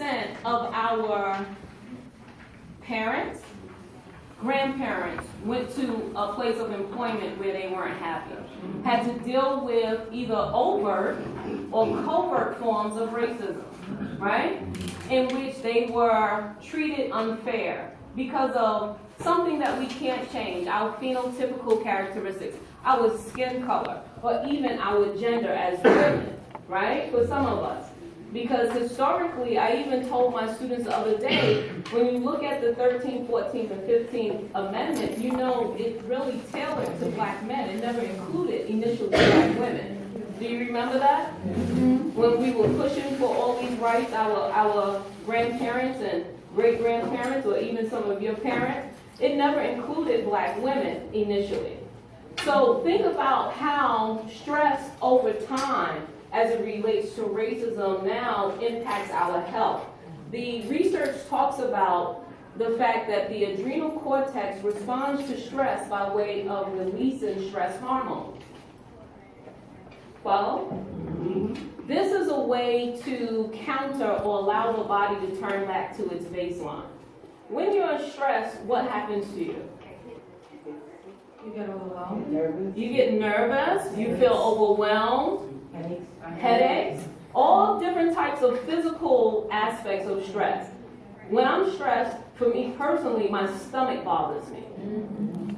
50% of our parents, grandparents went to a place of employment where they weren't happy, had to deal with either overt or covert forms of racism, right? In which they were treated unfair because of something that we can't change, our phenotypical characteristics, our skin color, or even our gender as women, right? For some of us. Because historically, I even told my students the other day, when you look at the 13th, 14th, and 15th Amendment, you know it's really tailored to black men. It never included initially black women. Do you remember that? Mm-hmm. When we were pushing for all these rights, our grandparents and great-grandparents, or even some of your parents, it never included black women initially. So think about how stress over time as it relates to racism now impacts our health. The research talks about the fact that the adrenal cortex responds to stress by way of releasing stress hormones. Follow? This is a way to counter or allow the body to turn back to its baseline. When you're stressed, what happens to you? You get overwhelmed. You get nervous, you feel overwhelmed, headaches, all different types of physical aspects of stress. When I'm stressed, for me personally, my stomach bothers me.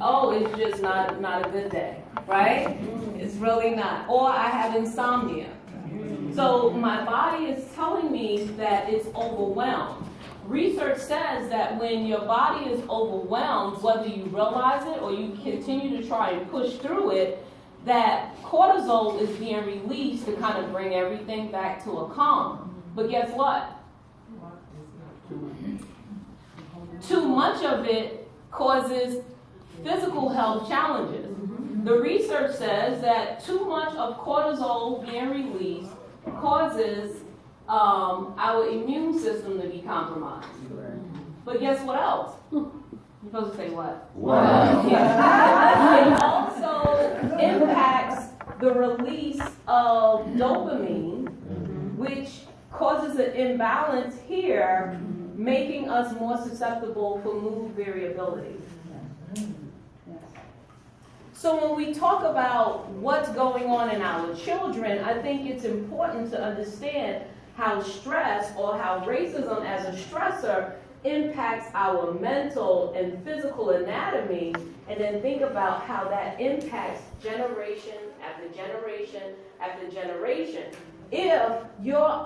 Oh, it's just not a good day, right? It's really not. Or I have insomnia. So my body is telling me that it's overwhelmed. Research says that when your body is overwhelmed, whether you realize it or you continue to try and push through it, that cortisol is being released to kind of bring everything back to a calm. But guess what? Too much of it causes physical health challenges. The research says that too much of cortisol being released causes our immune system to be compromised. But guess what else? You're supposed to say what? Wow. It also impacts the release of dopamine, which causes an imbalance here, making us more susceptible for mood variability. So when we talk about what's going on in our children, I think it's important to understand how stress or how racism as a stressor impacts our mental and physical anatomy, and then think about how that impacts generation after generation after generation. If you're